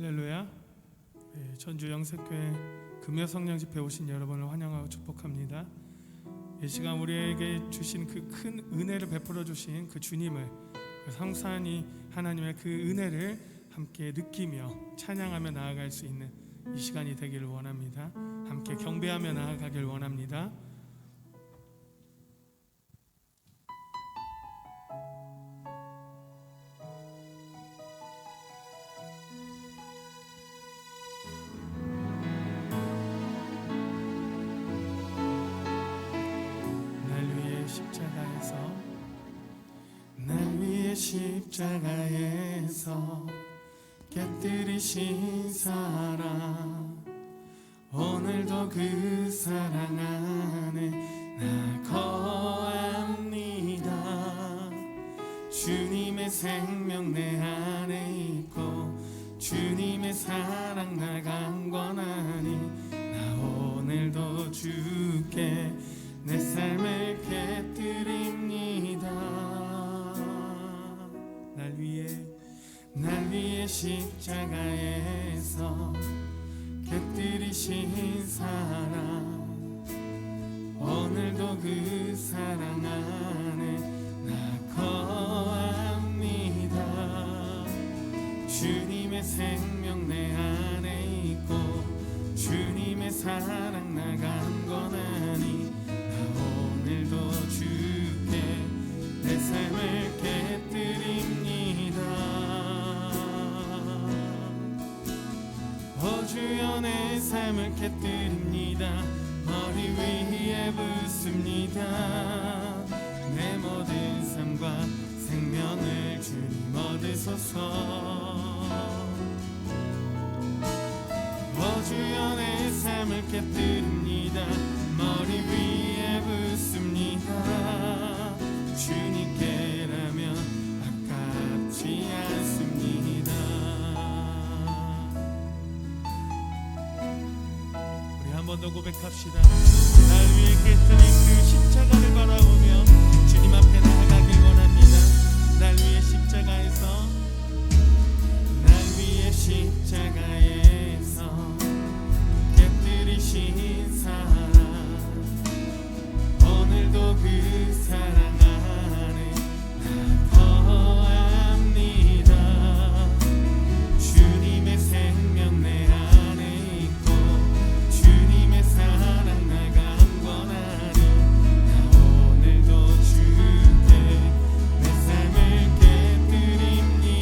할렐루야. 전주 영색교회 금요 성령 집회 오신 여러분을 환영하고 축복합니다. 이 시간 우리에게 주신 그 큰 은혜를 베풀어 주신 그 주님을, 그 성산이 하나님의 그 은혜를 함께 느끼며 찬양하며 나아갈 수 있는 이 시간이 되기를 원합니다. 함께 경배하며 나아가길 원합니다. 십자가에서 깨뜨리신 사랑, 오늘도 그 사랑 안에 나 거합니다. 주님의 생명 내 안에 있고 주님의 사랑 날 강권하니 나 오늘도 주께 내 삶을 깨뜨립니다. 날 위해 십자가에서 깨뜨리신 사랑, 오늘도 그 사랑 안에 나 거합니다. 주님의 생명 내 안에 있고 주님의 사랑 나 강권하니 나 오늘도 주께 내 삶을 깨뜨립니다. 주여 내 삶을 깨뜨립니다. 머리 위에 붓습니다. 내 모든 삶과 생명을 주님 얻으소서. 주여 내 삶을 깨뜨립니다. 머리 위에 붓습니다. 주님께라면 아깝지 않습니다. 한 번 더 고백합시다. 날 위해 깨뜨린 그 십자가를 바라보며 주님 앞에 나아가길 원합니다. 날 위해 십자가에서, 날 위해 십자가에서 깨뜨리신 사랑, 오늘도 그 사랑 안에 나 거합니다. 주님의 생명 내 안에 있고 주님의 사랑 날 강권하니 나 오늘도 주께 내 삶을 깨뜨립니다.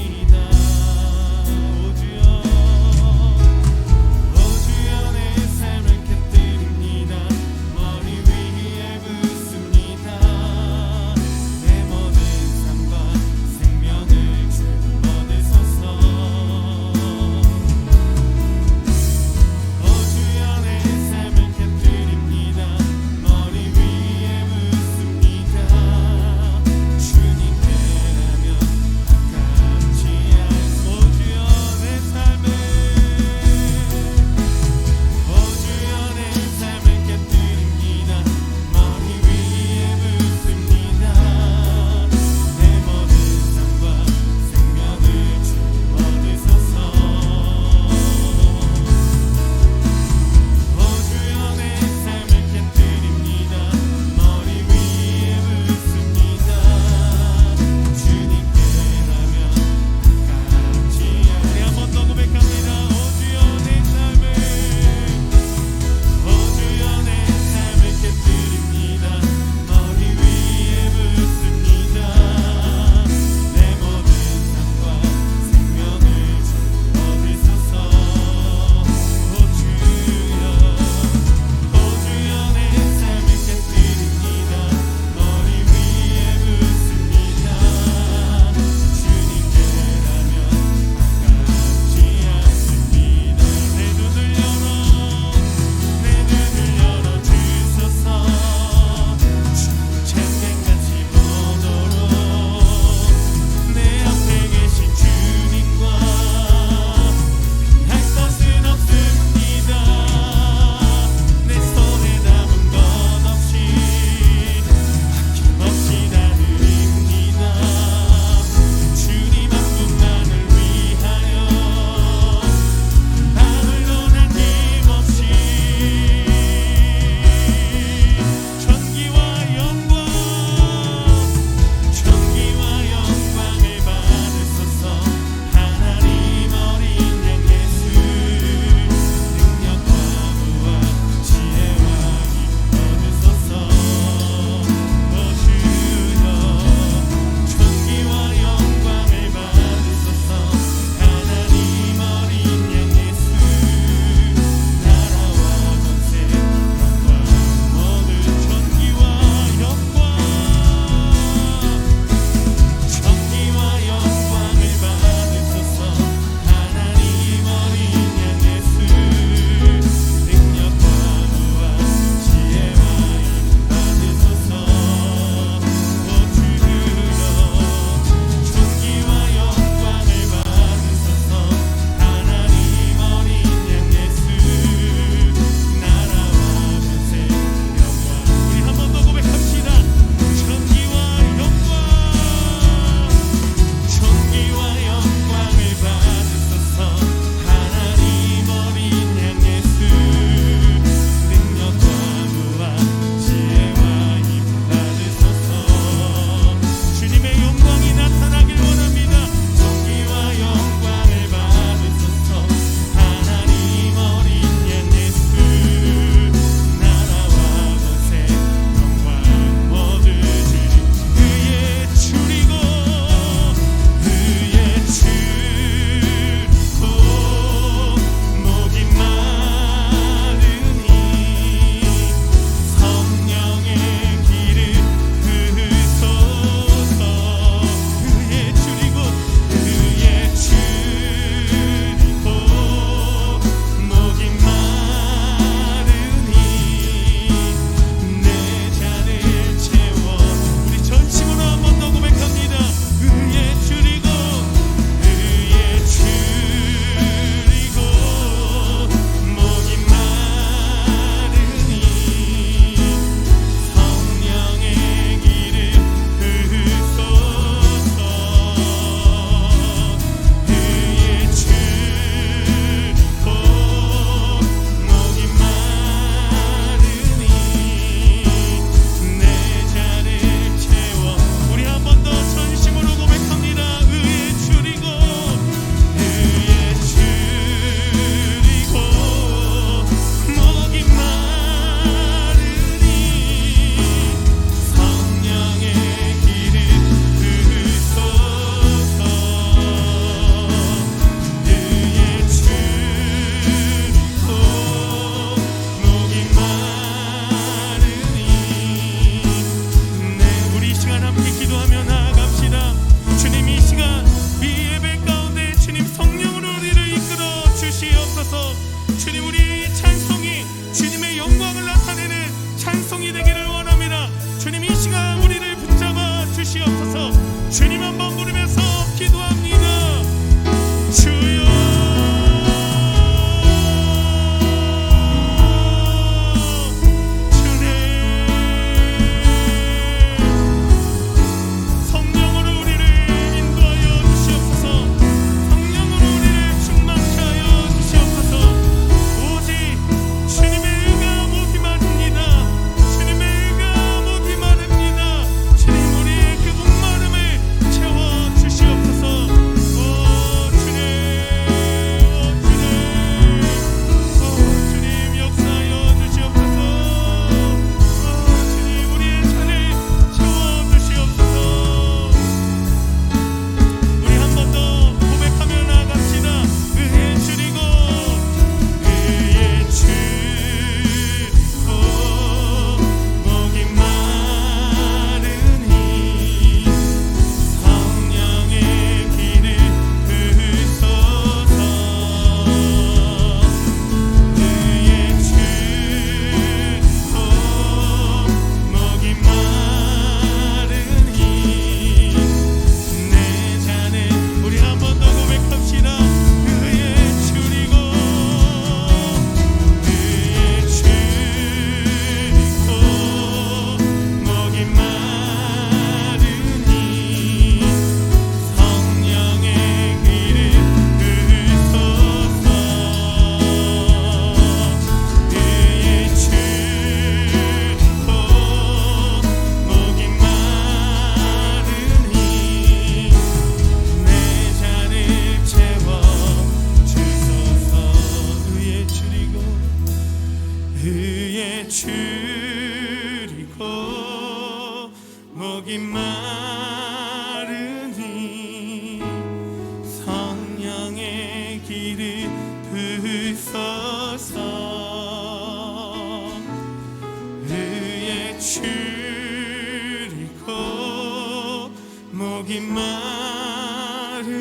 목이 마르니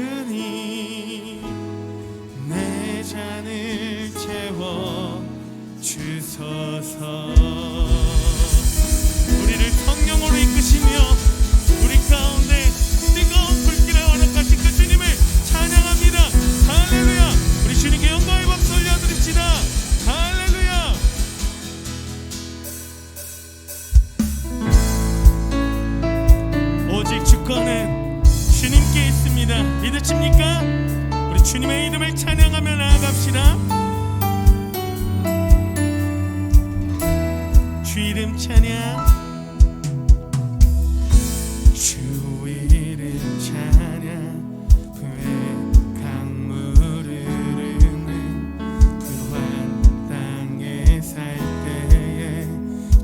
내 잔을 채워 주소서. 우리를 성령으로 이끄시며 우리 가운데 뜨거운 불길에 완악하신 그 주님을 찬양합니다. 할렐루야. 우리 주님께 영광의 박수 올려드립시다. 할렐루야. 오직 주권은 주님께 있습니다. 믿으십니까? 우리 주님의 이름을 찬양하며 나아갑시다. 주 이름 찬양, 주 이름 찬양. 후에 강물을 흐르는 그러한 땅에 살 때에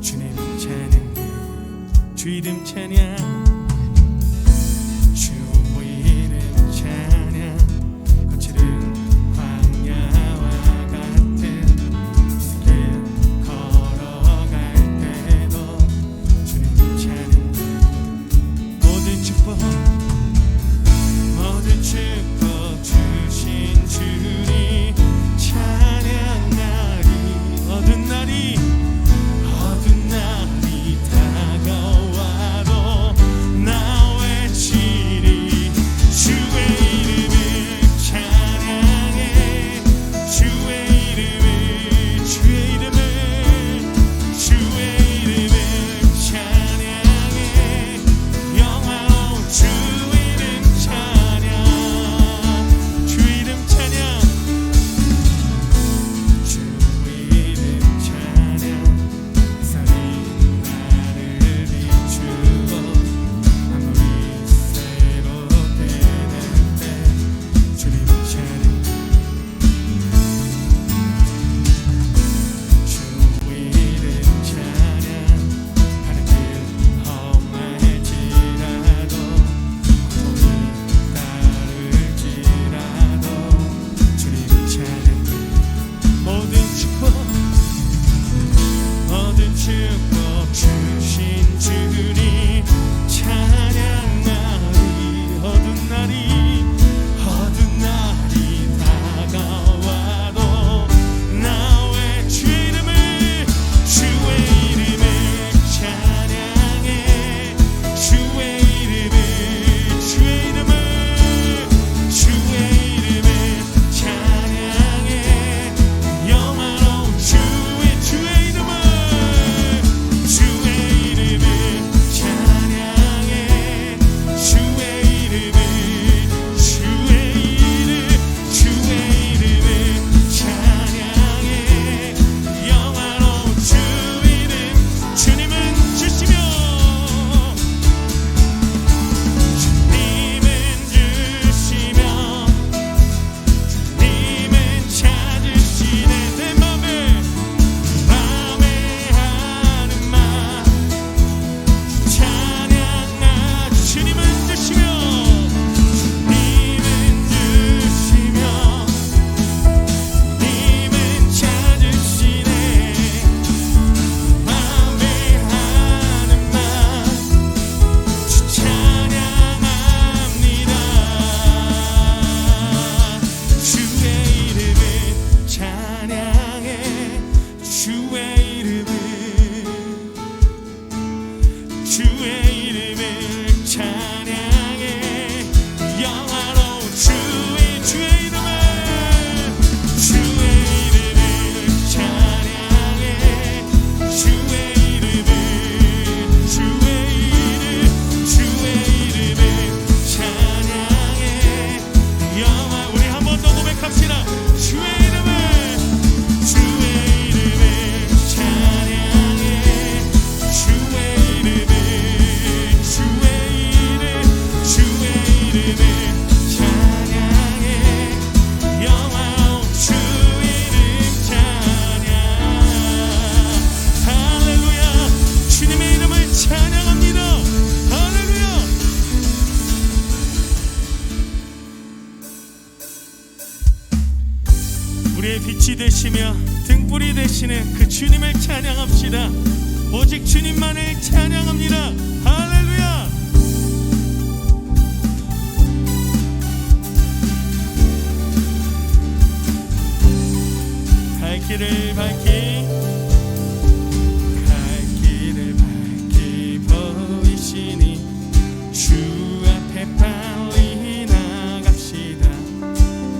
주님 찬양해. 주 이름 찬양, 빛이 되시며 등불이 되시는 그 주님을 찬양합시다. 오직 주님만을 찬양합니다. 할렐루야. 길을 밝히 보이시니 주 앞에 빨리 나갑시다.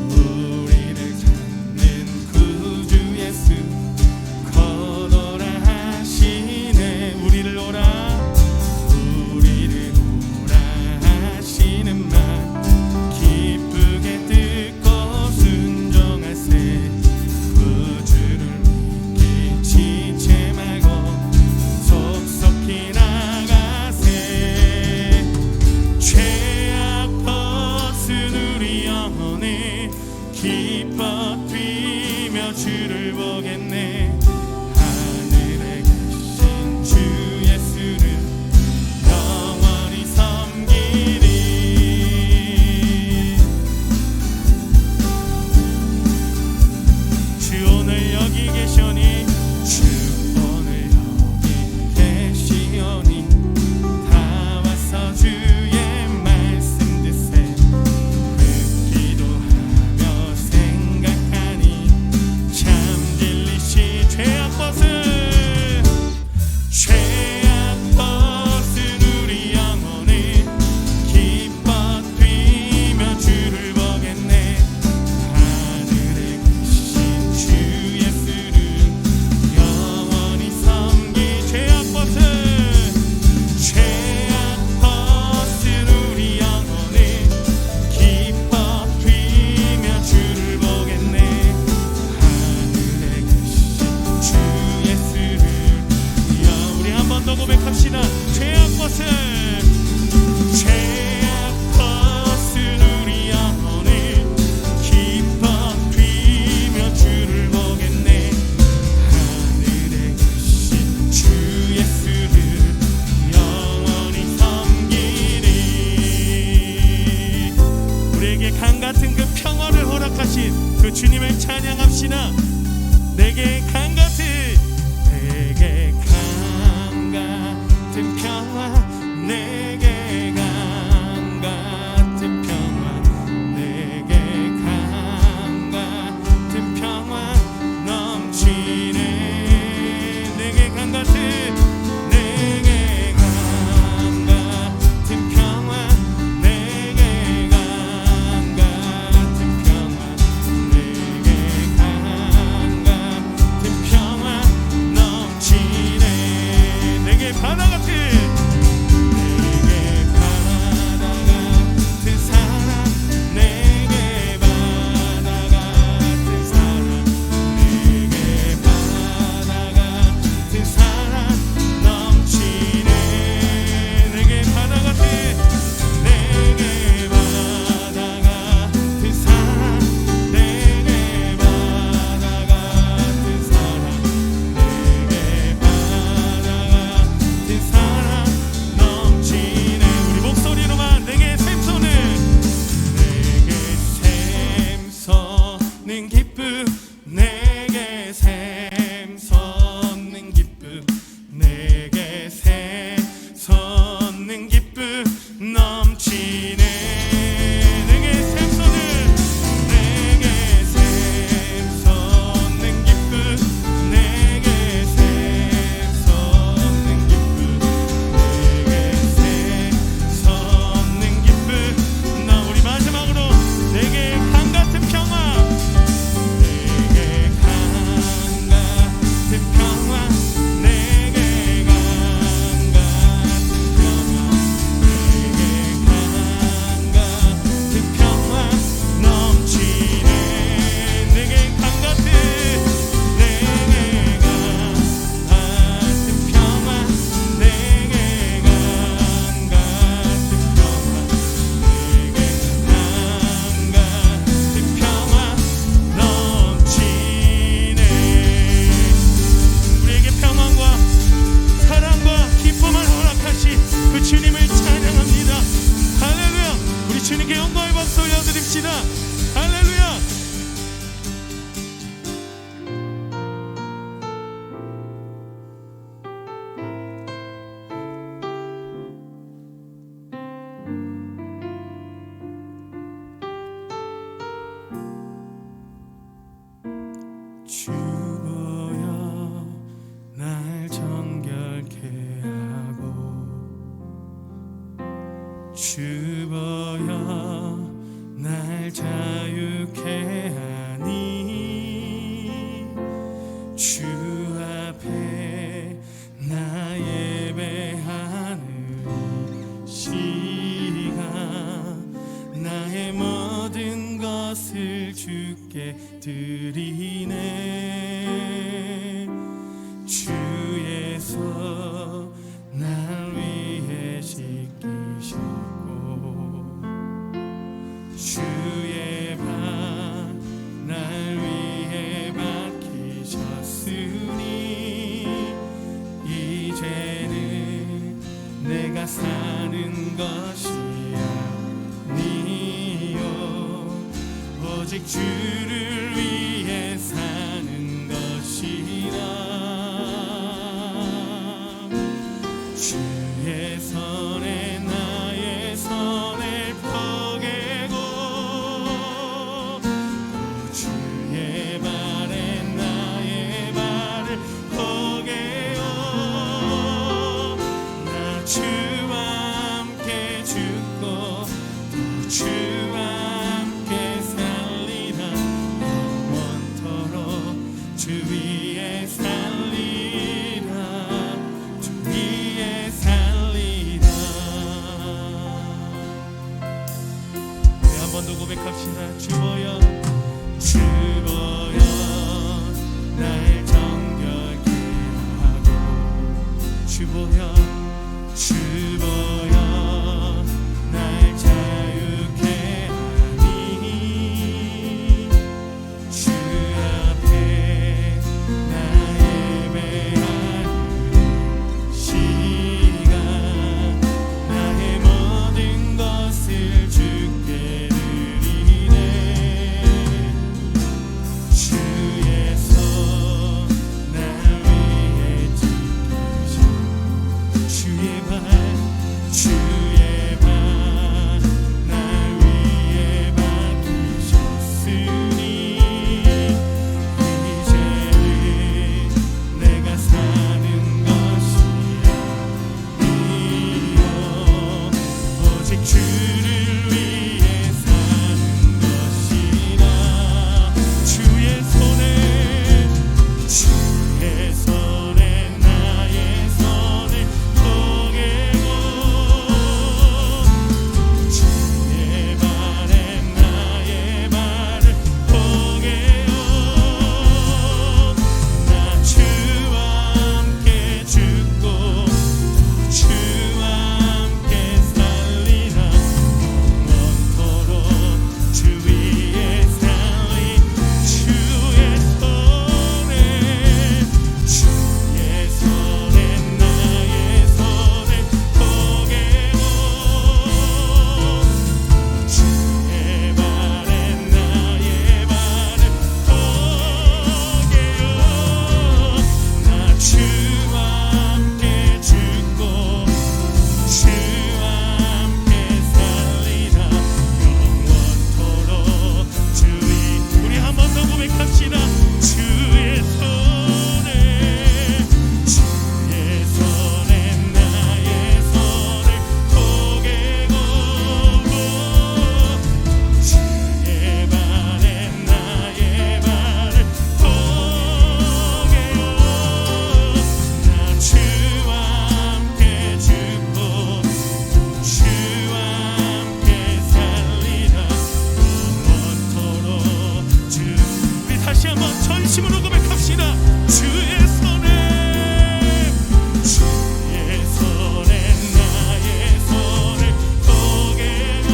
우리를 찾는 구주 예수 걸어라 하시네. 우리를 오라 하시는 말 기쁘게 듣고 순종하세. 구주를 믿기 지체 말고 속속히 나가세. 죄악 벗은 우리 영혼이 기뻐 뛰며 주를 보겠네. 하늘에 계신 주 예수를 영원히 섬기리. 주 오늘 여기 계시오니 주 오늘 여기 계시오니 다 와서 주의 말씀 듣세. 기도하며 생각하니 참 진리시 죄악 벗은 우리 영혼이 기뻐 뛰며 주를 보겠네. 하늘에 계신 주 예수를 영원히 섬기. 죄악 벗은 우리 영혼이 기뻐 뛰며 주를 보겠네. 하늘에 계신 주 예수를 우리 한 번 더 고백합시다. 죄악 벗은 우리 영혼이 기뻐 뛰며 주를 보겠네. 하늘에 계신 주 예수를 영원히 섬기리. 우리에게 강 같은 그 평화를 허락하신 그 주님을 찬양합시다. 내게 강 같은 평화, 내게 강 같은 평화, 내게 강 같은 평화 넘치네. 내게 강 같은 평화, 내게 강 같은 평화, 내게 강 같은 평화 넘치네. 내게 바다 같은 사랑, 내게 바다 같은 사랑, 내게 바다 같은 사랑 넘치네. 내게 바다 같은 사랑, 내게 바다 같은 사랑, 내게 바다 같은 사랑 넘치네. 우리 목소리로만 내게 샘솟는 기쁨, 내게 샘솟는 기쁨, 내게 샘솟는 기쁨 넘치네. 내게 샘솟는 기쁨, 내게 샘솟는 기쁨, 내게 샘솟는 기쁨. 나 우리 마지막으로 내게 강 같은 평화, 내게 주께 드리네. 주께서 날 위해 씻기셨고 주의 발 날 위해 박히셨으니 이제는 내가 사는 것이 아니요 오직 주를 위해 사는 것이라. 주의 손에 나의 손을 포개고 주의 발에 나의 발을 포개요. 나 주와 함께 죽고 또 주와 함께 살리라. 영원토록 주 위에 살리라. 주 위에 살리라. 우리 한 번 더 고백합시다. 주보여 주보여 날 정결케 하고 주보여 주보여 날 자유케 하니 주 앞에 나 예배하는 시간 나의 모든 것을 주께 드리네. 주의 손 날 위해 지키셔 주의 발 날 위에 박히셨으니 이제는 내가 사는 것이 아니요 오직 주를 위해 사는 것이라. 주의 손에 나의 손을 포개고 주의 발에 나의 발을 포개요. 나 주와 함께 죽고 주와 함께 살리라. 영원토록 주 위에 살리. 주의 손에 나의 손을 포개고 주의 발에 나의 발을 포개요. 나 주와 함께 죽고 주와 함께 살리라. 영원토록 주 위. 우리 한 번 더 고백합시다. 주의 손에 나의 손을 포개고 주의 발에 나의 발을 포개요. 나 주와 함께 죽고 주와 함께 살리라. 영원토록 주. 우리 다시 한번 전심으로 고백합시다. 주의 손에 나의 손을 포개고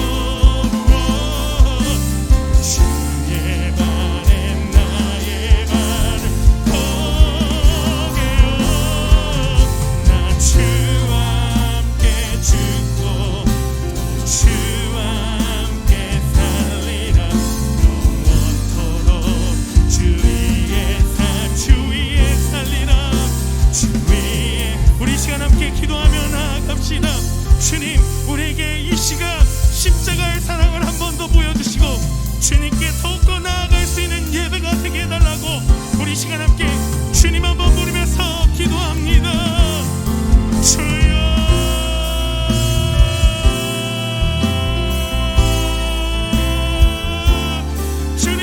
주의 발에 나의 발을 포개요. 나 주와 함께 죽고 주와 함께 살리라. 영원토록 주 위에 살리라. 주 위에. 우리 시간 함께 기도하며 나아갑시다. 주님, 우리에게 이 시간 십자가의 사랑을 한 번 더 보여주시고 주님께 더욱더 나아갈 수 있는 예배가 되게 해달라고 우리 시간 함께 주님 한 번 부르면서 기도합니다. 주여 주님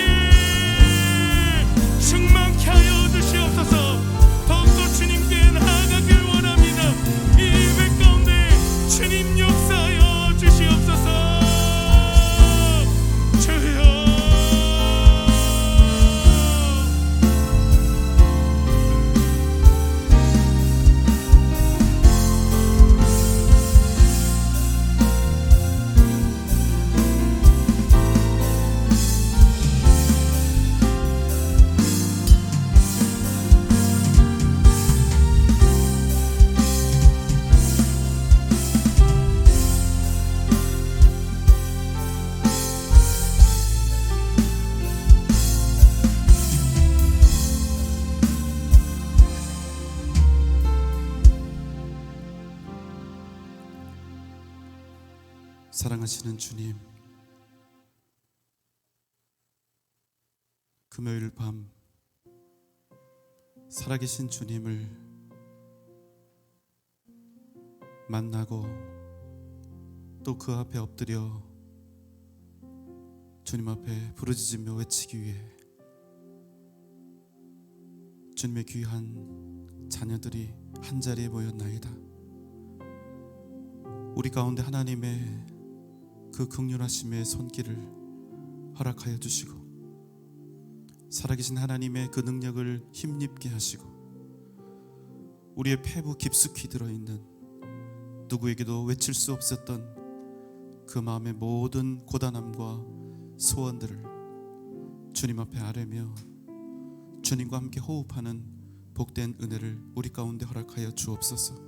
충만케 하여 주시옵소서. 더욱더 주님께 나아가길 원합니다. 이 예배 가운데 주님 역사하여 주시옵소서. 주여 사랑하시는 주님, 금요일 밤 살아계신 주님을 만나고 또 그 앞에 엎드려 주님 앞에 부르짖으며 외치기 위해 주님의 귀한 자녀들이 한자리에 모였나이다. 우리 가운데 하나님의 그 긍휼하심의 손길을 허락하여 주시고 살아계신 하나님의 그 능력을 힘입게 하시고 우리의 폐부 깊숙이 들어있는 누구에게도 외칠 수 없었던 그 마음의 모든 고단함과 소원들을 주님 앞에 아뢰며 주님과 함께 호흡하는 복된 은혜를 우리 가운데 허락하여 주옵소서.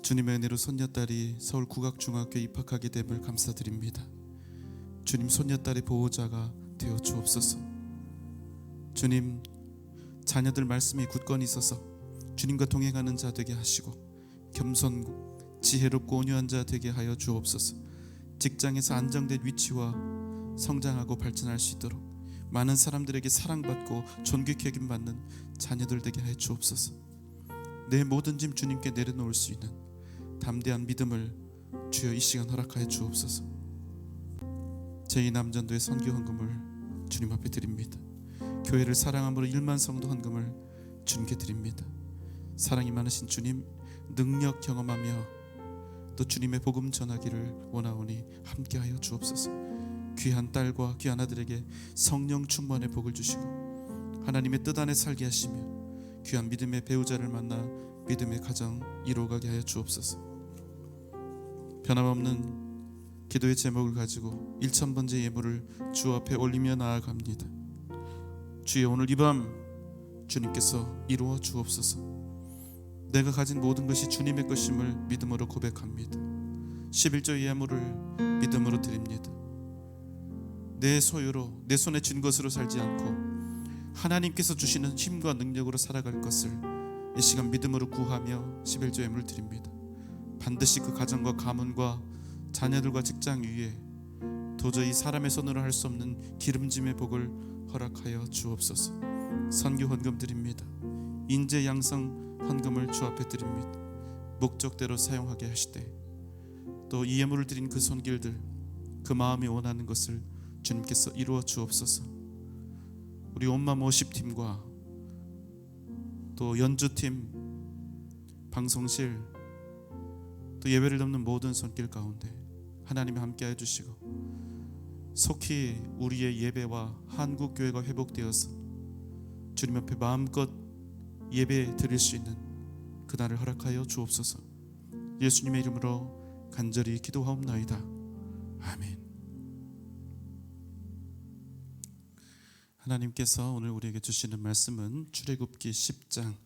주님의 은혜로 손녀딸이 서울 국악중학교에 입학하게 됨을 감사드립니다. 주님, 손녀딸의 보호자가 되어 주옵소서. 주님, 자녀들 말씀이 굳건히 있어서 주님과 동행하는 자 되게 하시고 겸손 지혜롭고 온유한 자 되게 하여 주옵소서. 직장에서 안정된 위치와 성장하고 발전할 수 있도록 많은 사람들에게 사랑받고 존귀케 여김받는 자녀들 되게 하여 주옵소서. 내 모든 짐 주님께 내려놓을 수 있는 담대한 믿음을 주여 이 시간 허락하여 주옵소서. 제2남전도의 선교 헌금을 주님 앞에 드립니다. 교회를 사랑함으로 1만 성도 헌금을 주님께 드립니다. 사랑이 많으신 주님, 능력 경험하며 또 주님의 복음 전하기를 원하오니 함께하여 주옵소서. 귀한 딸과 귀한 아들에게 성령 충만의 복을 주시고 하나님의 뜻 안에 살게 하시며 귀한 믿음의 배우자를 만나 믿음의 가정 이루어가게 하여 주옵소서. 변함없는 기도의 제목을 가지고 1000번째 예물을 주 앞에 올리며 나아갑니다. 주여, 오늘 이 밤 주님께서 이루어 주옵소서. 내가 가진 모든 것이 주님의 것임을 믿음으로 고백합니다. 11조 예물을 믿음으로 드립니다. 내 소유로 내 손에 쥔 것으로 살지 않고 하나님께서 주시는 힘과 능력으로 살아갈 것을 이 시간 믿음으로 구하며 11조 예물을 드립니다. 반드시 그 가정과 가문과 자녀들과 직장 위에 도저히 사람의 손으로 할 수 없는 기름짐의 복을 허락하여 주옵소서. 선교 헌금 드립니다. 인재 양성 헌금을 주 앞에 드립니다. 목적대로 사용하게 하시되 또 이 예물을 드린 그 손길들, 그 마음이 원하는 것을 주님께서 이루어 주옵소서. 우리 온맘 워십팀과 또 연주팀, 방송실, 또 예배를 돕는 모든 손길 가운데 하나님이 함께해 주시고 속히 우리의 예배와 한국교회가 회복되어서 주님 앞에 마음껏 예배 드릴 수 있는 그날을 허락하여 주옵소서. 예수님의 이름으로 간절히 기도하옵나이다. 아멘. 하나님께서 오늘 우리에게 주시는 말씀은 출애굽기 10장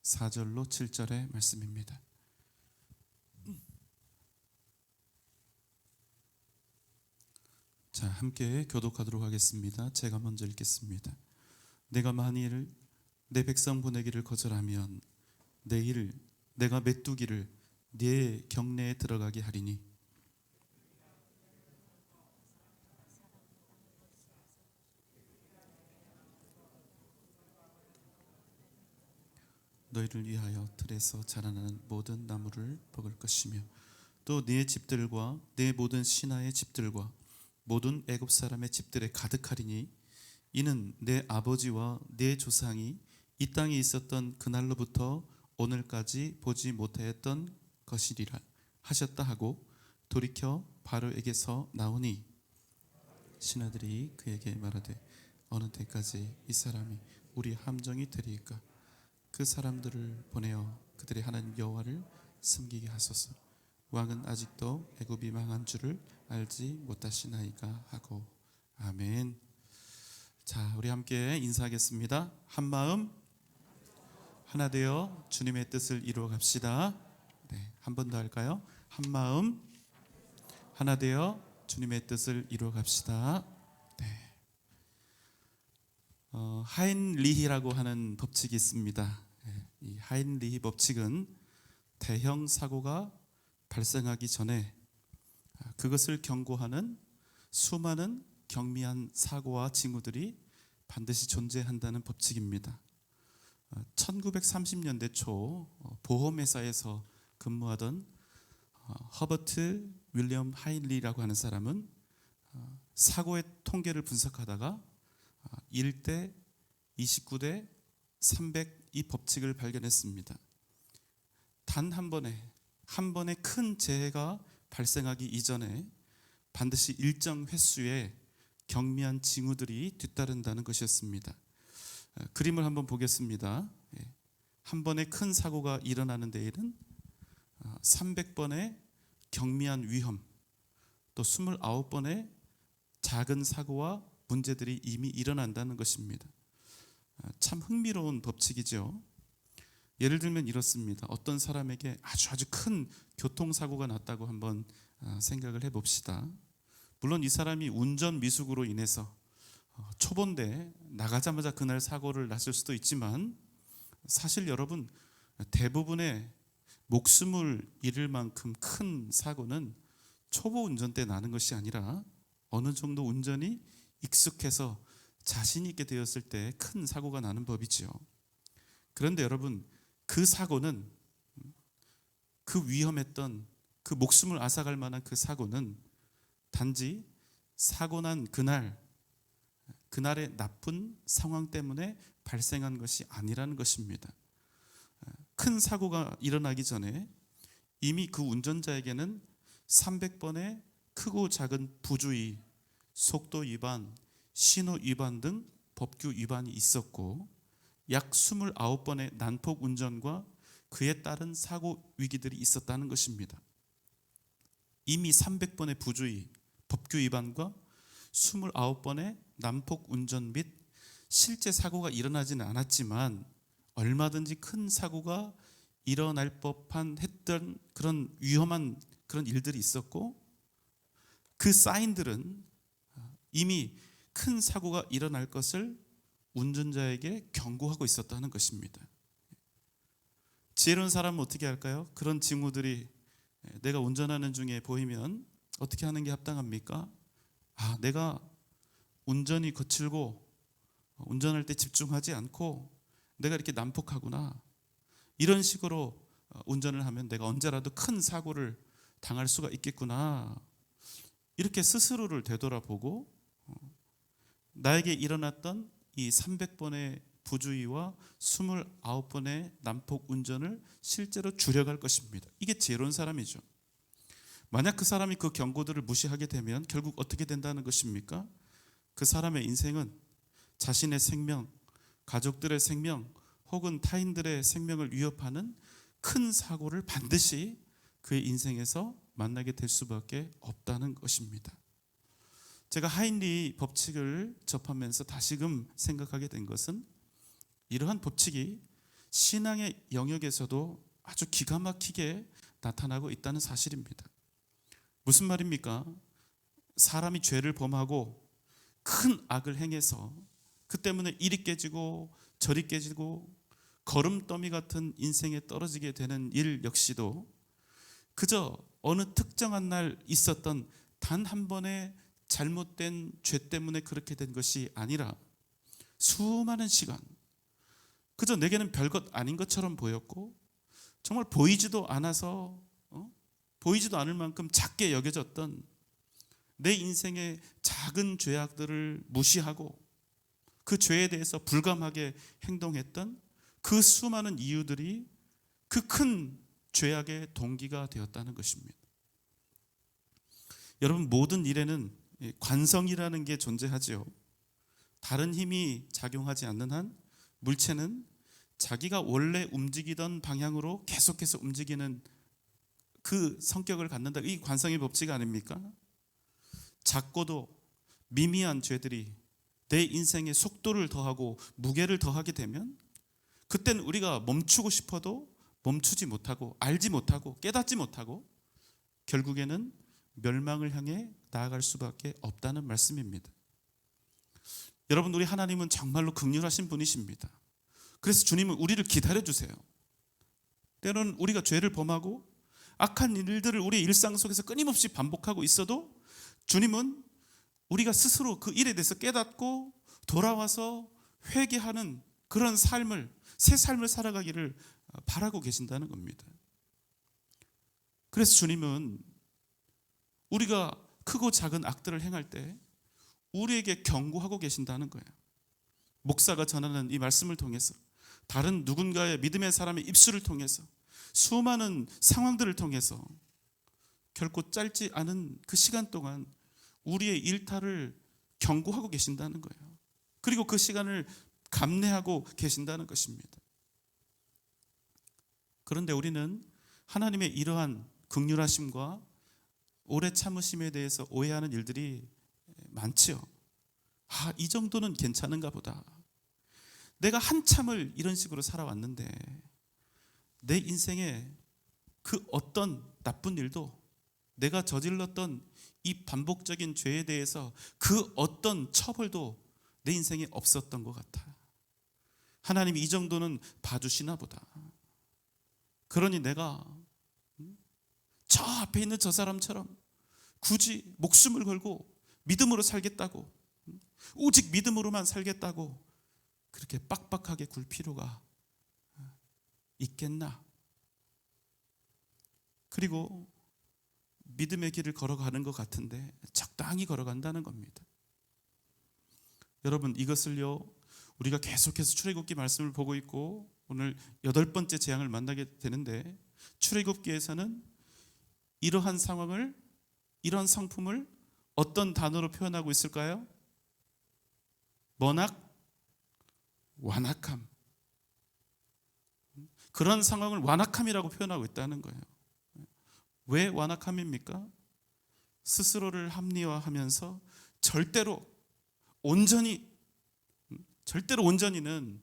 4절로 7절의 말씀입니다. 자, 함께 교독하도록 하겠습니다. 제가 먼저 읽겠습니다. 내가 만일 내 백성 보내기를 거절하면 내일 내가 메뚜기를 네 경내에 들어가게 하리니 너희를 위하여 들에서 자라나는 모든 나무를 먹을 것이며 또 네 집들과 네 모든 신하의 집들과 모든 애굽 사람의 집들에 가득하리니 이는 내 아버지와 내 조상이 이 땅에 있었던 그날로부터 오늘까지 보지 못하였던 것이리라 하셨다 하고 돌이켜 바로에게서 나오니 신하들이 그에게 말하되 어느 때까지 이 사람이 우리 함정이 되리이까? 그 사람들을 보내어 그들의 하나님 여호와를 섬기게 하소서. 왕은 아직도 애굽이 망한 줄을 알지 못하시나이까 하고. 아멘. 자, 우리 함께 인사하겠습니다. 한 마음 하나 되어 주님의 뜻을 이루어 갑시다. 네, 한 번 더 할까요? 한 마음 하나 되어 주님의 뜻을 이루어 갑시다. 네. 하인리히라고 하는 법칙이 있습니다. 이 하인리히 법칙은 대형 사고가 발생하기 전에 그것을 경고하는 수많은 경미한 사고와 징후들이 반드시 존재한다는 법칙입니다. 1930년대 초 보험회사에서 근무하던 허버트 윌리엄 하인리라고 하는 사람은 사고의 통계를 분석하다가 1대 29대 300 이 법칙을 발견했습니다. 단 한 번의 큰 재해가 발생하기 이전에 반드시 일정 횟수의 경미한 징후들이 뒤따른다는 것이었습니다. 그림을 한번 보겠습니다. 한 번의 큰 사고가 일어나는 데에는 300번의 경미한 위험, 또 29번의 작은 사고와 문제들이 이미 일어난다는 것입니다. 참 흥미로운 법칙이죠. 예를 들면 이렇습니다. 어떤 사람에게 아주 큰 교통사고가 났다고 한번 생각을 해봅시다. 물론 이 사람이 운전 미숙으로 인해서 초보인데 나가자마자 그날 사고를 났을 수도 있지만, 사실 여러분, 대부분의 목숨을 잃을 만큼 큰 사고는 초보 운전 때 나는 것이 아니라 어느 정도 운전이 익숙해서 자신 있게 되었을 때 큰 사고가 나는 법이지요. 그런데 여러분, 그 사고는, 그 위험했던, 그 목숨을 앗아갈 만한 그 사고는 단지 사고 난 그날의 나쁜 상황 때문에 발생한 것이 아니라는 것입니다. 큰 사고가 일어나기 전에 이미 그 운전자에게는 300번의 크고 작은 부주의, 속도 위반, 신호 위반 등 법규 위반이 있었고, 약 29번의 난폭 운전과 그에 따른 사고 위기들이 있었다는 것입니다. 이미 300번의 부주의, 법규 위반과 29번의 난폭 운전 및 실제 사고가 일어나지는 않았지만 얼마든지 큰 사고가 일어날 법한 했던 그런 위험한 그런 일들이 있었고, 그 사인들은 이미 큰 사고가 일어날 것을 운전자에게 경고하고 있었다는 것입니다. 지혜로운 사람은 어떻게 할까요? 그런 징후들이 내가 운전하는 중에 보이면 어떻게 하는 게 합당합니까? 내가 운전이 거칠고 운전할 때 집중하지 않고 내가 이렇게 난폭하구나, 이런 식으로 운전을 하면 내가 언제라도 큰 사고를 당할 수가 있겠구나, 이렇게 스스로를 되돌아보고 나에게 일어났던 이 300번의 부주의와 29번의 난폭 운전을 실제로 줄여갈 것입니다. 이게 지혜로운 사람이죠. 만약 그 사람이 그 경고들을 무시하게 되면 결국 어떻게 된다는 것입니까? 그 사람의 인생은 자신의 생명, 가족들의 생명, 혹은 타인들의 생명을 위협하는 큰 사고를 반드시 그의 인생에서 만나게 될 수밖에 없다는 것입니다. 제가 하인리 법칙을 접하면서 다시금 생각하게 된 것은, 이러한 법칙이 신앙의 영역에서도 아주 기가 막히게 나타나고 있다는 사실입니다. 무슨 말입니까? 사람이 죄를 범하고 큰 악을 행해서 그 때문에 이리 깨지고 저리 깨지고 거름더미 같은 인생에 떨어지게 되는 일 역시도 그저 어느 특정한 날 있었던 단 한 번의 잘못된 죄 때문에 그렇게 된 것이 아니라 수많은 시간, 그저 내게는 별것 아닌 것처럼 보였고 정말 보이지도 않아서 보이지도 않을 만큼 작게 여겨졌던 내 인생의 작은 죄악들을 무시하고 그 죄에 대해서 불감하게 행동했던 그 수많은 이유들이 그 큰 죄악의 동기가 되었다는 것입니다. 여러분, 모든 일에는 관성이라는 게 존재하죠. 다른 힘이 작용하지 않는 한 물체는 자기가 원래 움직이던 방향으로 계속해서 움직이는 그 성격을 갖는다. 이 관성의 법칙 아닙니까? 작고도 미미한 죄들이 내 인생에 속도를 더하고 무게를 더하게 되면 그때는 우리가 멈추고 싶어도 멈추지 못하고 알지 못하고 깨닫지 못하고 결국에는 멸망을 향해 나아갈 수밖에 없다는 말씀입니다. 여러분, 우리 하나님은 정말로 긍휼하신 분이십니다. 그래서 주님은 우리를 기다려주세요. 때로는 우리가 죄를 범하고 악한 일들을 우리의 일상 속에서 끊임없이 반복하고 있어도 주님은 우리가 스스로 그 일에 대해서 깨닫고 돌아와서 회개하는 그런 삶을, 새 삶을 살아가기를 바라고 계신다는 겁니다. 그래서 주님은 우리가 크고 작은 악들을 행할 때 우리에게 경고하고 계신다는 거예요. 목사가 전하는 이 말씀을 통해서, 다른 누군가의 믿음의 사람의 입술을 통해서, 수많은 상황들을 통해서 결코 짧지 않은 그 시간 동안 우리의 일탈을 경고하고 계신다는 거예요. 그리고 그 시간을 감내하고 계신다는 것입니다. 그런데 우리는 하나님의 이러한 긍휼하심과 오래 참으심에 대해서 오해하는 일들이 많지요. 이 정도는 괜찮은가 보다. 내가 한참을 이런 식으로 살아왔는데 내 인생에 그 어떤 나쁜 일도, 내가 저질렀던 이 반복적인 죄에 대해서 그 어떤 처벌도 내 인생에 없었던 것 같아. 하나님이 이 정도는 봐주시나 보다. 그러니 내가 저 앞에 있는 저 사람처럼 굳이 목숨을 걸고 믿음으로 살겠다고, 오직 믿음으로만 살겠다고 그렇게 빡빡하게 굴 필요가 있겠나? 그리고 믿음의 길을 걸어가는 것 같은데 적당히 걸어간다는 겁니다. 여러분, 이것을요, 우리가 계속해서 출애굽기 말씀을 보고 있고 오늘 8번째 재앙을 만나게 되는데, 출애굽기에서는 이러한 상황을, 이런 성품을 어떤 단어로 표현하고 있을까요? 머낙, 완악함. 그런 상황을 완악함이라고 표현하고 있다는 거예요. 왜 완악함입니까? 스스로를 합리화하면서 절대로 온전히는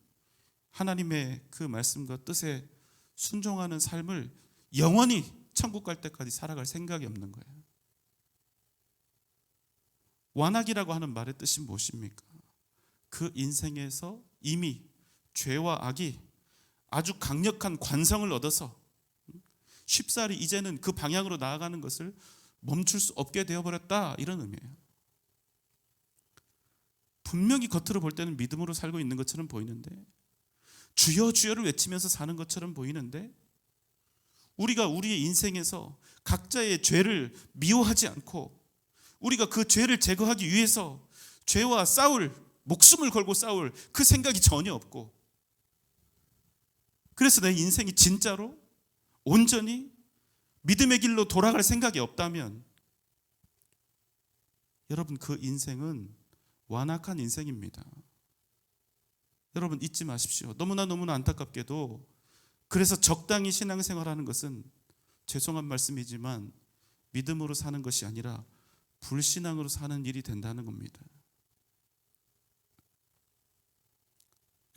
하나님의 그 말씀과 뜻에 순종하는 삶을 영원히 천국 갈 때까지 살아갈 생각이 없는 거예요. 완악이라고 하는 말의 뜻이 무엇입니까? 그 인생에서 이미 죄와 악이 아주 강력한 관성을 얻어서 쉽사리 이제는 그 방향으로 나아가는 것을 멈출 수 없게 되어버렸다, 이런 의미예요. 분명히 겉으로 볼 때는 믿음으로 살고 있는 것처럼 보이는데, 주여 주여를 외치면서 사는 것처럼 보이는데, 우리가 우리의 인생에서 각자의 죄를 미워하지 않고 우리가 그 죄를 제거하기 위해서 죄와 목숨을 걸고 싸울 그 생각이 전혀 없고, 그래서 내 인생이 진짜로 온전히 믿음의 길로 돌아갈 생각이 없다면 여러분, 그 인생은 완악한 인생입니다. 여러분, 잊지 마십시오. 너무나 안타깝게도 그래서 적당히 신앙생활하는 것은, 죄송한 말씀이지만, 믿음으로 사는 것이 아니라 불신앙으로 사는 일이 된다는 겁니다.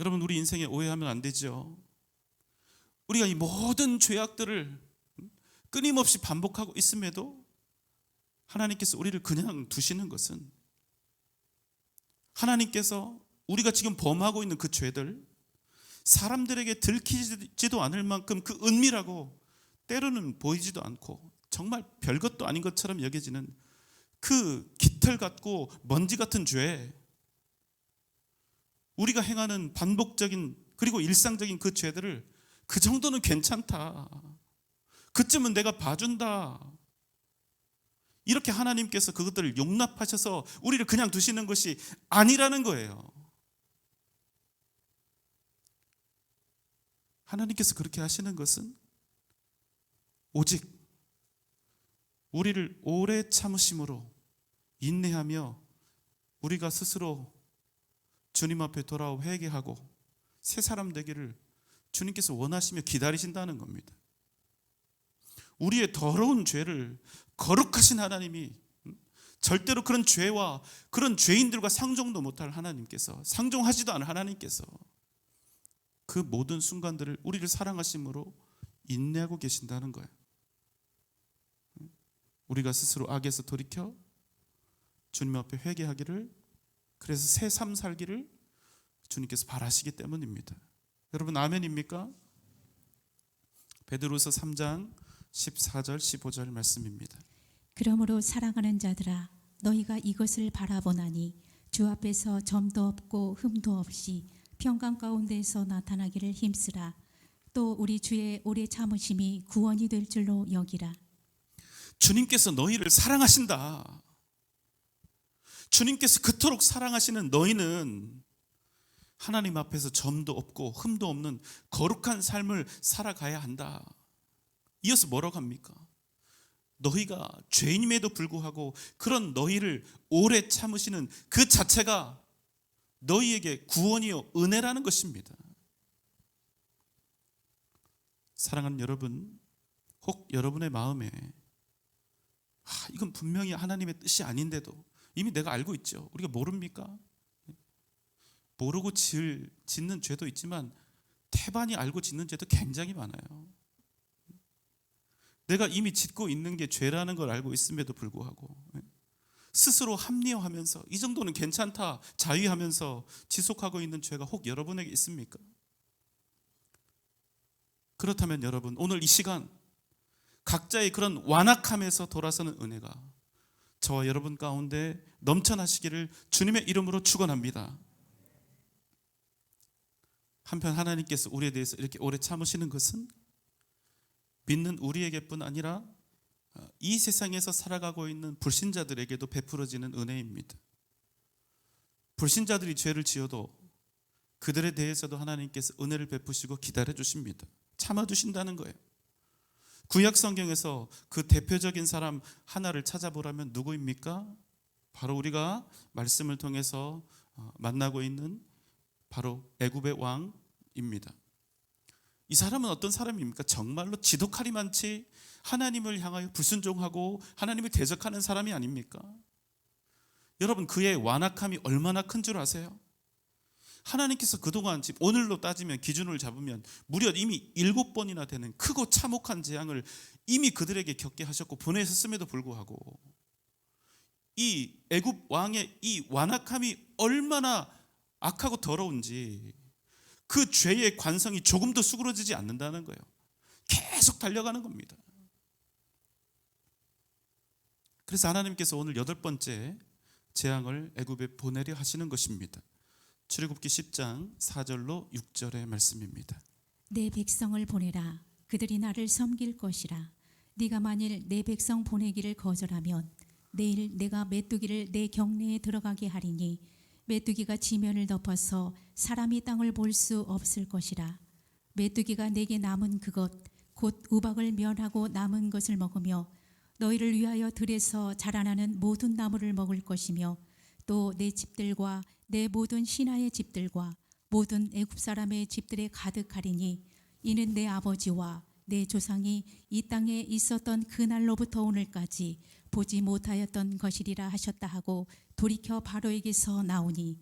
여러분, 우리 인생에 오해하면 안 되죠. 우리가 이 모든 죄악들을 끊임없이 반복하고 있음에도 하나님께서 우리를 그냥 두시는 것은, 하나님께서 우리가 지금 범하고 있는 그 죄들, 사람들에게 들키지도 않을 만큼 그 은밀하고 때로는 보이지도 않고 정말 별것도 아닌 것처럼 여겨지는 그 깃털 같고 먼지 같은 죄, 우리가 행하는 반복적인 그리고 일상적인 그 죄들을 그 정도는 괜찮다, 그쯤은 내가 봐준다, 이렇게 하나님께서 그것들을 용납하셔서 우리를 그냥 두시는 것이 아니라는 거예요. 하나님께서 그렇게 하시는 것은 오직 우리를 오래 참으심으로 인내하며 우리가 스스로 주님 앞에 돌아오 회개하고 새 사람 되기를 주님께서 원하시며 기다리신다는 겁니다. 우리의 더러운 죄를 거룩하신 하나님이, 절대로 그런 죄와 그런 죄인들과 상종도 못할 하나님께서, 상종하지도 않을 하나님께서 그 모든 순간들을 우리를 사랑하심으로 인내하고 계신다는 거예요. 우리가 스스로 악에서 돌이켜 주님 앞에 회개하기를, 그래서 새 삶 살기를 주님께서 바라시기 때문입니다. 여러분, 아멘입니까? 베드로서 3장 14절 15절 말씀입니다. 그러므로 사랑하는 자들아 너희가 이것을 바라보나니 주 앞에서 점도 없고 흠도 없이 평강 가운데에서 나타나기를 힘쓰라. 또 우리 주의 오래 참으심이 구원이 될 줄로 여기라. 주님께서 너희를 사랑하신다. 주님께서 그토록 사랑하시는 너희는 하나님 앞에서 점도 없고 흠도 없는 거룩한 삶을 살아가야 한다. 이어서 뭐라고 합니까? 너희가 죄인임에도 불구하고 그런 너희를 오래 참으시는 그 자체가 너희에게 구원이요 은혜라는 것입니다. 사랑하는 여러분, 혹 여러분의 마음에 이건 분명히 하나님의 뜻이 아닌데도 이미 내가 알고 있죠. 우리가 모릅니까? 모르고 짓는 죄도 있지만 태반이 알고 짓는 죄도 굉장히 많아요. 내가 이미 짓고 있는 게 죄라는 걸 알고 있음에도 불구하고 스스로 합리화하면서 이 정도는 괜찮다 자위하면서 지속하고 있는 죄가 혹 여러분에게 있습니까? 그렇다면 여러분, 오늘 이 시간 각자의 그런 완악함에서 돌아서는 은혜가 저와 여러분 가운데 넘쳐나시기를 주님의 이름으로 축원합니다. 한편 하나님께서 우리에 대해서 이렇게 오래 참으시는 것은 믿는 우리에게뿐 아니라 이 세상에서 살아가고 있는 불신자들에게도 베풀어지는 은혜입니다. 불신자들이 죄를 지어도 그들에 대해서도 하나님께서 은혜를 베푸시고 기다려 주십니다. 참아 주신다는 거예요. 구약 성경에서 그 대표적인 사람 하나를 찾아보라면 누구입니까? 바로 우리가 말씀을 통해서 만나고 있는 바로 애굽의 왕입니다. 이 사람은 어떤 사람입니까? 정말로 지독하리 많지 하나님을 향하여 불순종하고 하나님을 대적하는 사람이 아닙니까? 여러분, 그의 완악함이 얼마나 큰 줄 아세요? 하나님께서 그동안 지금 오늘로 따지면 기준을 잡으면 무려 이미 7번이나 되는 크고 참혹한 재앙을 이미 그들에게 겪게 하셨고 보내셨음에도 불구하고 이 애굽 왕의 이 완악함이 얼마나 악하고 더러운지 그 죄의 관성이 조금도 수그러지지 않는다는 거예요. 계속 달려가는 겁니다. 그래서 하나님께서 오늘 8번째 재앙을 애굽에 보내려 하시는 것입니다. 출애굽기 10장 4절로 6절의 말씀입니다. 내 백성을 보내라. 그들이 나를 섬길 것이라. 네가 만일 내 백성 보내기를 거절하면 내일 내가 메뚜기를 내 경내에 들어가게 하리니 메뚜기가 지면을 덮어서 사람이 땅을 볼 수 없을 것이라. 메뚜기가 내게 남은 그것 곧 우박을 면하고 남은 것을 먹으며 너희를 위하여 들에서 자라나는 모든 나무를 먹을 것이며 또 내 집들과 내 모든 신하의 집들과 모든 애굽 사람의 집들에 가득하리니 이는 내 아버지와 내 조상이 이 땅에 있었던 그날로부터 오늘까지 보지 못하였던 것이리라 하셨다 하고 돌이켜 바로에게서 나오니.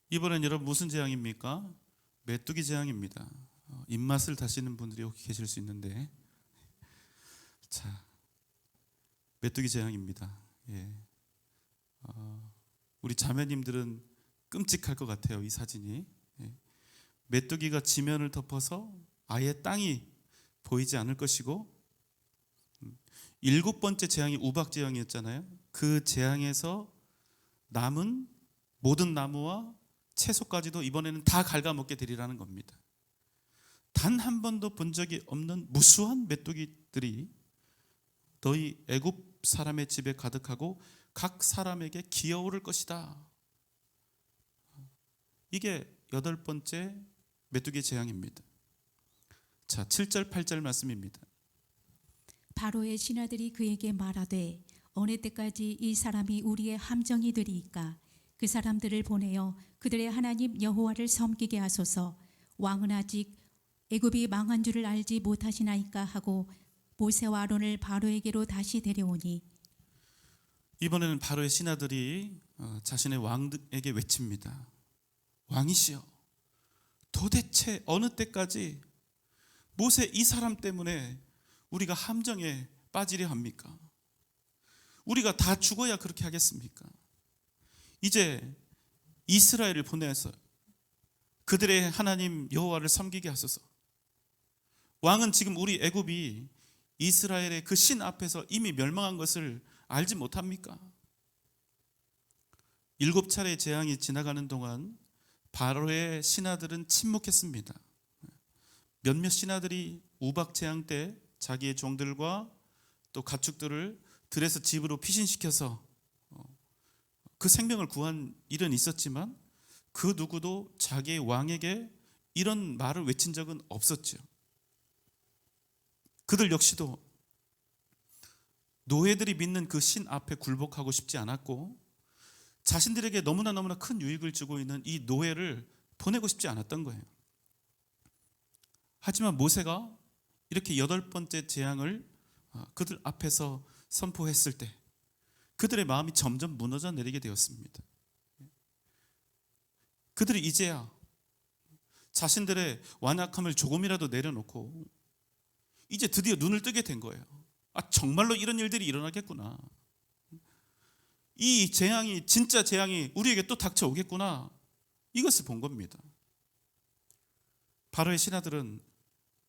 이번엔 여러분 무슨 재앙입니까? 메뚜기 재앙입니다. 입맛을 다시는 분들이 혹시 계실 수 있는데, 자, 메뚜기 재앙입니다. 우리 자매님들은 끔찍할 것 같아요. 이 사진이. 메뚜기가 지면을 덮어서 아예 땅이 보이지 않을 것이고 7번째 재앙이 우박 재앙이었잖아요. 그 재앙에서 남은 모든 나무와 채소까지도 이번에는 다 갉아먹게 되리라는 겁니다. 단 한 번도 본 적이 없는 무수한 메뚜기들이 너희 애굽 사람의 집에 가득하고 각 사람에게 기어오를 것이다. 이게 8번째 메뚜기 재앙입니다. 자, 7절 8절 말씀입니다. 바로의 신하들이 그에게 말하되 어느 때까지 이 사람이 우리의 함정이 되리이까. 그 사람들을 보내어 그들의 하나님 여호와를 섬기게 하소서. 왕은 아직 애굽이 망한 줄을 알지 못하시나이까 하고 모세와 아론을 바로에게로 다시 데려오니. 이번에는 바로의 신하들이 자신의 왕에게 외칩니다. 왕이시여, 도대체 어느 때까지 모세 이 사람 때문에 우리가 함정에 빠지려 합니까? 우리가 다 죽어야 그렇게 하겠습니까? 이제 이스라엘을 보내서 그들의 하나님 여호와를 섬기게 하소서. 왕은 지금 우리 애굽이 이스라엘의 그 신 앞에서 이미 멸망한 것을 알지 못합니까? 7차례 재앙이 지나가는 동안 바로의 신하들은 침묵했습니다. 몇몇 신하들이 우박 재앙 때 자기의 종들과 또 가축들을 들에서 집으로 피신시켜서 그 생명을 구한 일은 있었지만 그 누구도 자기의 왕에게 이런 말을 외친 적은 없었죠. 그들 역시도 노예들이 믿는 그 신 앞에 굴복하고 싶지 않았고 자신들에게 너무나 큰 유익을 주고 있는 이 노예를 보내고 싶지 않았던 거예요. 하지만 모세가 이렇게 8번째 재앙을 그들 앞에서 선포했을 때 그들의 마음이 점점 무너져 내리게 되었습니다. 그들이 이제야 자신들의 완악함을 조금이라도 내려놓고 이제 드디어 눈을 뜨게 된 거예요. 정말로 이런 일들이 일어나겠구나. 이 재앙이 진짜 재앙이 우리에게 또 닥쳐오겠구나. 이것을 본 겁니다. 바로의 신하들은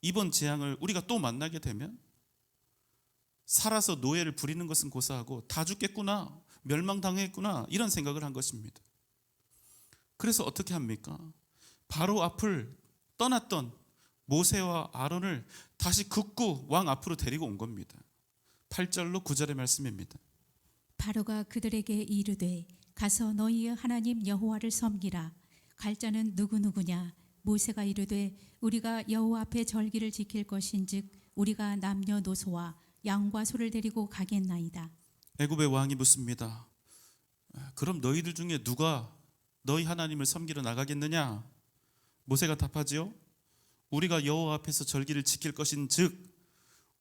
이번 재앙을 우리가 또 만나게 되면 살아서 노예를 부리는 것은 고사하고 다 죽겠구나, 멸망당했구나 이런 생각을 한 것입니다. 그래서 어떻게 합니까? 바로 앞을 떠났던 모세와 아론을 다시 극구 왕 앞으로 데리고 온 겁니다. 8절로 9절의 말씀입니다. 바로가 그들에게 이르되 가서 너희의 하나님 여호와를 섬기라. 갈 자는 누구냐? 모세가 이르되 우리가 여호와 앞에 절기를 지킬 것인즉 우리가 남녀노소와 양과 소를 데리고 가겠나이다. 애굽의 왕이 묻습니다. 그럼 너희들 중에 누가 너희 하나님을 섬기러 나가겠느냐? 모세가 답하지요. 우리가 여호와 앞에서 절기를 지킬 것인즉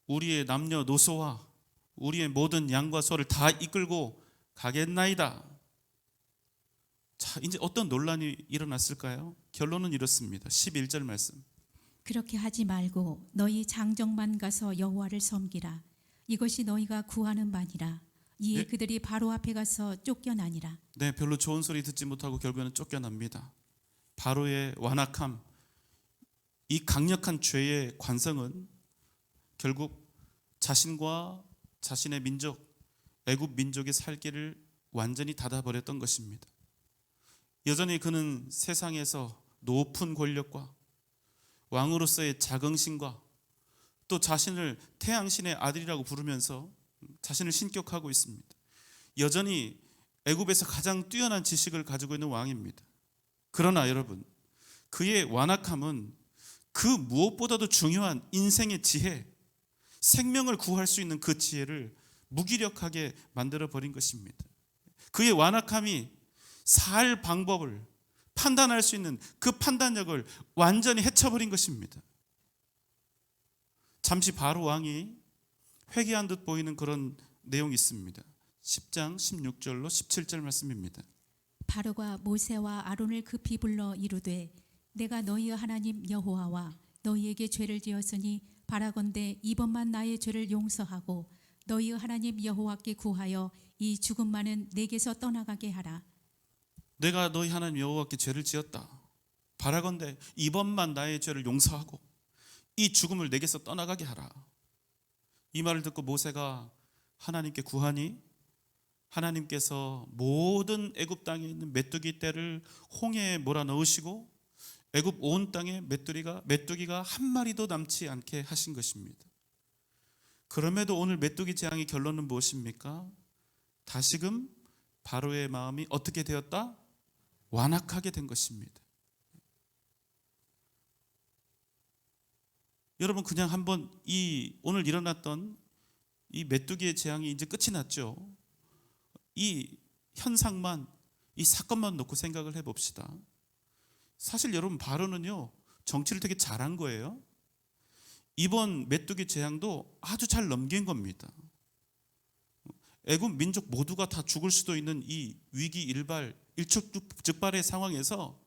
우리의 남녀노소와 우리의 모든 양과 소를 다 이끌고 가겠나이다. 자, 이제 어떤 논란이 일어났을까요? 결론은 이렇습니다. 11절 말씀. 그렇게 하지 말고 너희 장정만 가서 여호와를 섬기라. 이것이 너희가 구하는 바니라. 이에 예? 그들이 바로 앞에 가서 쫓겨나니라. 네, 별로 좋은 소리 듣지 못하고 결국에는 쫓겨납니다. 바로의 완악함, 이 강력한 죄의 관성은 결국 자신과 자신의 민족, 애굽 민족의 살 길을 완전히 닫아버렸던 것입니다. 여전히 그는 세상에서 높은 권력과 왕으로서의 자긍심과 또 자신을 태양신의 아들이라고 부르면서 자신을 신격하고 있습니다. 여전히 애굽에서 가장 뛰어난 지식을 가지고 있는 왕입니다. 그러나 여러분, 그의 완악함은 그 무엇보다도 중요한 인생의 지혜, 생명을 구할 수 있는 그 지혜를 무기력하게 만들어버린 것입니다. 그의 완악함이 살 방법을 판단할 수 있는 그 판단력을 완전히 해쳐버린 것입니다. 잠시 바로 왕이 회개한 듯 보이는 그런 내용이 있습니다. 10장 16절로 17절 말씀입니다. 바로가 모세와 아론을 급히 불러 이르되 내가 너희의 하나님 여호와와 너희에게 죄를 지었으니 바라건대 이번만 나의 죄를 용서하고 너희의 하나님 여호와께 구하여 이 죽음만은 내게서 떠나가게 하라. 내가 너희 하나님 여호와께 죄를 지었다. 바라건대 이번만 나의 죄를 용서하고 이 죽음을 내게서 떠나가게 하라. 이 말을 듣고 모세가 하나님께 구하니 하나님께서 모든 애굽 땅에 있는 메뚜기 떼를 홍해에 몰아넣으시고 애굽 온 땅에 메뚜기가 한 마리도 남지 않게 하신 것입니다. 그럼에도 오늘 메뚜기 재앙의 결론은 무엇입니까? 다시금 바로의 마음이 어떻게 되었다? 완악하게 된 것입니다. 여러분, 그냥 한번 오늘 일어났던 이 메뚜기의 재앙이 이제 끝이 났죠. 이 현상만, 이 사건만 놓고 생각을 해봅시다. 사실 여러분, 바로는요 정치를 되게 잘한 거예요. 이번 메뚜기 재앙도 아주 잘 넘긴 겁니다. 애굽 민족 모두가 다 죽을 수도 있는 이 위기 일촉즉발의 상황에서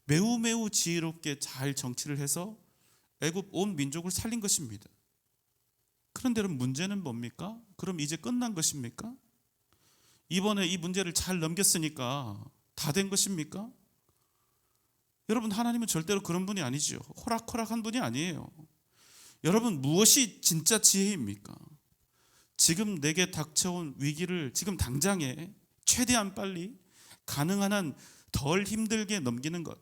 매우 지혜롭게 잘 정치를 해서 애굽 온 민족을 살린 것입니다. 그런데 여러분, 문제는 뭡니까? 그럼 이제 끝난 것입니까? 이번에 이 문제를 잘 넘겼으니까 다 된 것입니까? 여러분, 하나님은 절대로 그런 분이 아니죠. 호락호락한 분이 아니에요. 여러분, 무엇이 진짜 지혜입니까? 지금 내게 닥쳐온 위기를 지금 당장에 최대한 빨리 가능한 한 덜 힘들게 넘기는 것,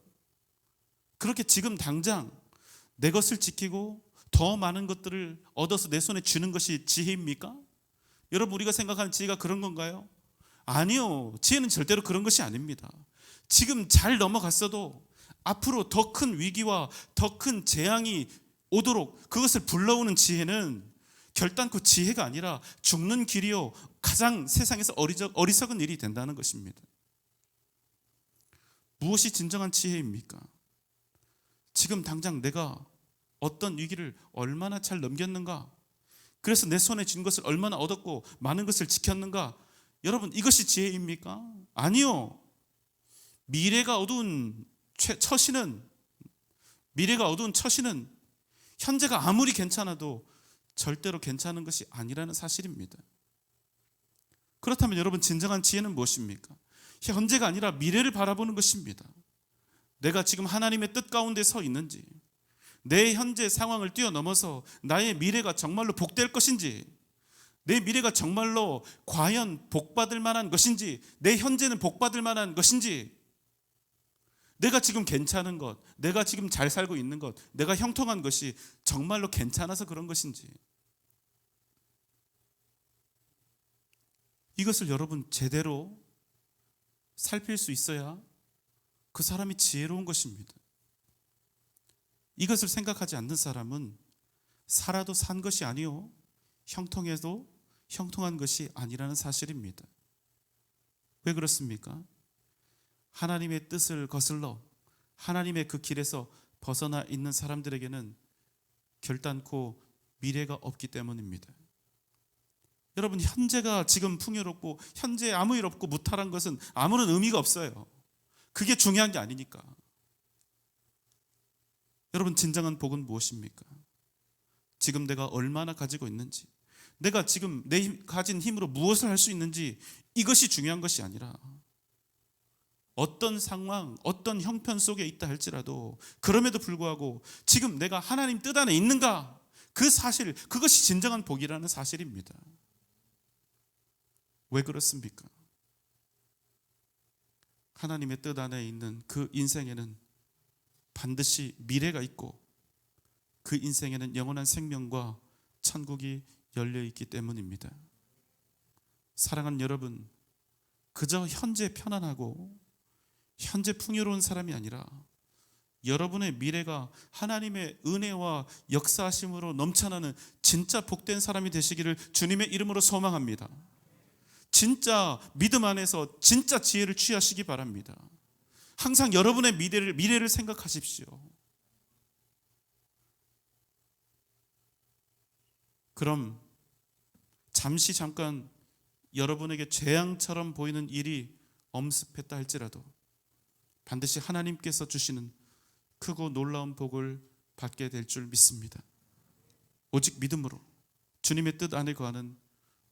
그렇게 지금 당장 내 것을 지키고 더 많은 것들을 얻어서 내 손에 쥐는 것이 지혜입니까? 여러분, 우리가 생각하는 지혜가 그런 건가요? 아니요, 지혜는 절대로 그런 것이 아닙니다. 지금 잘 넘어갔어도 앞으로 더 큰 위기와 더 큰 재앙이 오도록 그것을 불러오는 지혜는 결단코 지혜가 아니라 죽는 길이요 가장 세상에서 어리석은 일이 된다는 것입니다. 무엇이 진정한 지혜입니까? 지금 당장 내가 어떤 위기를 얼마나 잘 넘겼는가, 그래서 내 손에 쥔 것을 얼마나 얻었고 많은 것을 지켰는가, 여러분, 이것이 지혜입니까? 아니요. 미래가 어두운 처신은 현재가 아무리 괜찮아도 절대로 괜찮은 것이 아니라는 사실입니다. 그렇다면 여러분, 진정한 지혜는 무엇입니까? 현재가 아니라 미래를 바라보는 것입니다. 내가 지금 하나님의 뜻 가운데 서 있는지, 내 현재 상황을 뛰어넘어서 나의 미래가 정말로 복될 것인지, 내 미래가 정말로 과연 복받을 만한 것인지, 내 현재는 복받을 만한 것인지, 내가 지금 괜찮은 것, 내가 지금 잘 살고 있는 것, 내가 형통한 것이 정말로 괜찮아서 그런 것인지, 이것을 여러분 제대로 살필 수 있어야 그 사람이 지혜로운 것입니다. 이것을 생각하지 않는 사람은 살아도 산 것이 아니요 형통해도 형통한 것이 아니라는 사실입니다. 왜 그렇습니까? 하나님의 뜻을 거슬러 하나님의 그 길에서 벗어나 있는 사람들에게는 결단코 미래가 없기 때문입니다. 여러분, 현재가 지금 풍요롭고 현재에 아무 일 없고 무탈한 것은 아무런 의미가 없어요. 그게 중요한 게 아니니까. 여러분, 진정한 복은 무엇입니까? 지금 내가 얼마나 가지고 있는지, 내가 지금 내 가진 힘으로 무엇을 할 수 있는지, 이것이 중요한 것이 아니라 어떤 상황, 어떤 형편 속에 있다 할지라도 그럼에도 불구하고 지금 내가 하나님 뜻 안에 있는가, 그 사실, 그것이 진정한 복이라는 사실입니다. 왜 그렇습니까? 하나님의 뜻 안에 있는 그 인생에는 반드시 미래가 있고 그 인생에는 영원한 생명과 천국이 열려 있기 때문입니다. 사랑하는 여러분, 그저 현재 편안하고 현재 풍요로운 사람이 아니라 여러분의 미래가 하나님의 은혜와 역사하심으로 넘쳐나는 진짜 복된 사람이 되시기를 주님의 이름으로 소망합니다. 진짜 믿음 안에서 진짜 지혜를 취하시기 바랍니다. 항상 여러분의 미래를 생각하십시오. 그럼 잠깐 여러분에게 재앙처럼 보이는 일이 엄습했다 할지라도 반드시 하나님께서 주시는 크고 놀라운 복을 받게 될 줄 믿습니다. 오직 믿음으로 주님의 뜻 안에 거하는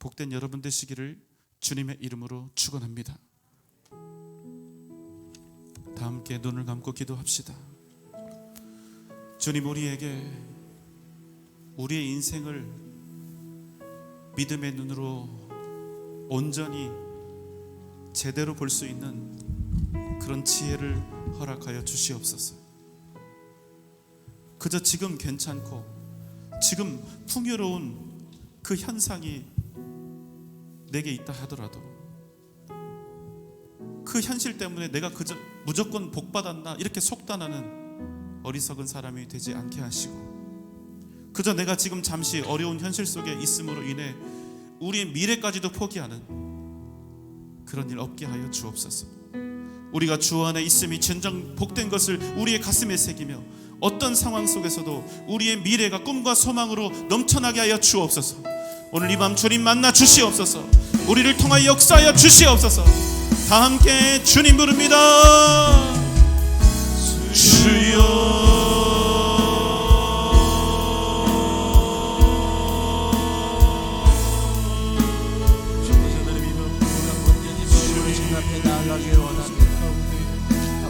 복된 여러분 되시기를 주님의 이름으로 축원합니다. 다 함께 눈을 감고 기도합시다. 주님, 우리에게 우리의 인생을 믿음의 눈으로 온전히 제대로 볼 수 있는 그런 지혜를 허락하여 주시옵소서. 그저 지금 괜찮고 지금 풍요로운 그 현상이 내게 있다 하더라도 그 현실 때문에 내가 그저 무조건 복받았나 이렇게 속단하는 어리석은 사람이 되지 않게 하시고, 그저 내가 지금 잠시 어려운 현실 속에 있음으로 인해 우리의 미래까지도 포기하는 그런 일 없게 하여 주옵소서. 우리가 주 안에 있음이 진정 복된 것을 우리의 가슴에 새기며 어떤 상황 속에서도 우리의 미래가 꿈과 소망으로 넘쳐나게 하여 주옵소서. 오늘 이 밤 주님 만나 주시옵소서. 우리를 통하여 역사하여 주시옵소서. 다 함께 주님 부릅니다. 주여.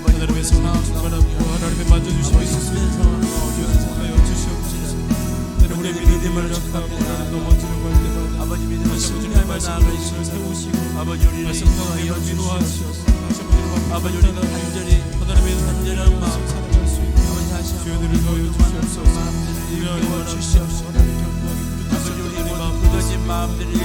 하나님의 손을 충만하고 하나님의 만져주심이 있으시면서 주시옵소서. 하나님, 기억합니다. 넘어지려고 할 때마다 아버지 믿음의 다시 승리를 주님 나아갈 말씀으로 수 있도록 세우시고 아버지 우리를 다시 인도하여 위로하시옵소서. 주시옵소서. 다시 우리를 아버지 우리가 간절히 하나님의 간절한 마음 살아갈 수 있도록 아버지 다시 주여들을 한번 더하여 모든 주시옵소서. 마음들을 우리 일깨워 안에 주시옵소서. 하나님 경고하기 아버지 우리의 부서진 마음들을